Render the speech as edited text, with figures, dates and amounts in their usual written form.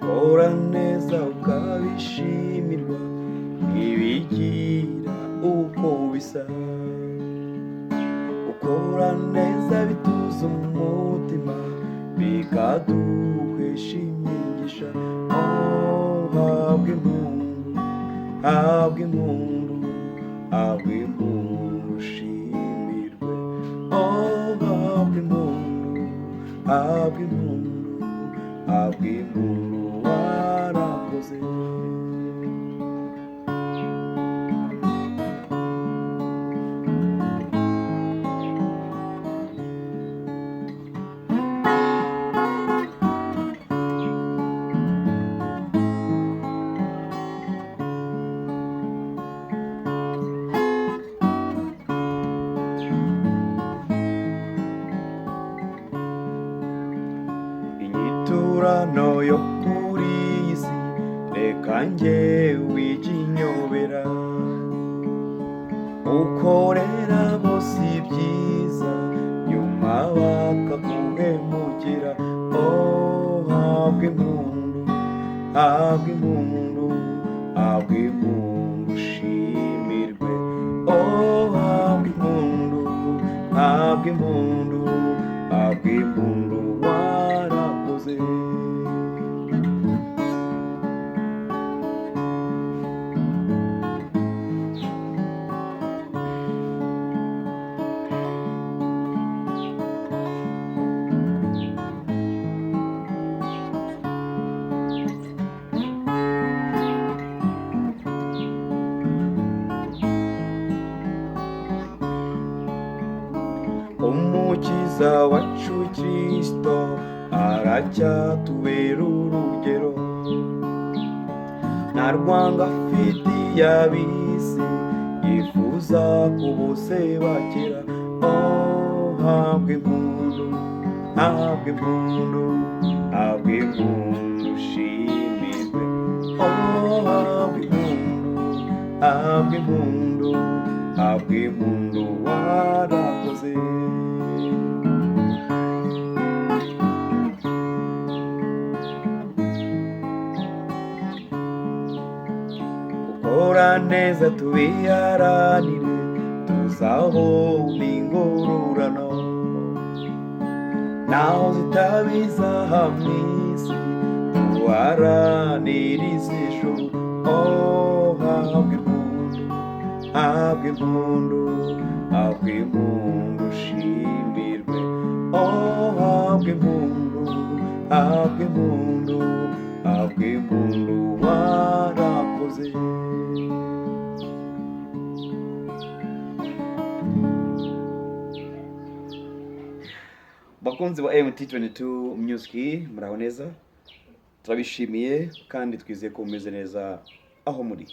ukora neza ukabishimirwa ntibigira uko bisa. Ukora neza bituza umutima bikaduhesha imigisha. Habwa impundu, habwa impundu, habwa impundu ushimirwe. Habwa impundu, habwa impundu, habwa impundu warakoze. Inyiturano yo kuri iyi si reka njyewe ijya inyobera. Ukorera bose ibyiza nyuma bakaguhemukira. Habwa impundu, habwa impundu, habwa impundu ushimirwe. Habwa impundu, habwa impundu, habwa impundu warakoze. Umukiza wacu Kristo aracyatubera urugero. Nta rwanga afitiye ab'isi, yifuza ko bose bakira. Habwa impundu, habwa impundu, habwa impundu ushimirwe. Habwa impundu, habwa impundu, habwa impundu warakoze. Ukora neza tubiharanire, tuzabona ingororano. Naho zitabiza hamwe isi, duharanire iz'ijuru. Habwa impundu, habwa impundu, habwa impundu ushimirwe. Habwa impundu, habwa impundu, habwa impundu warakoze. Bakunzi ba MT22 Music muraho neza, turabishimiye kandi twizeye ko mumeze neza aho muri.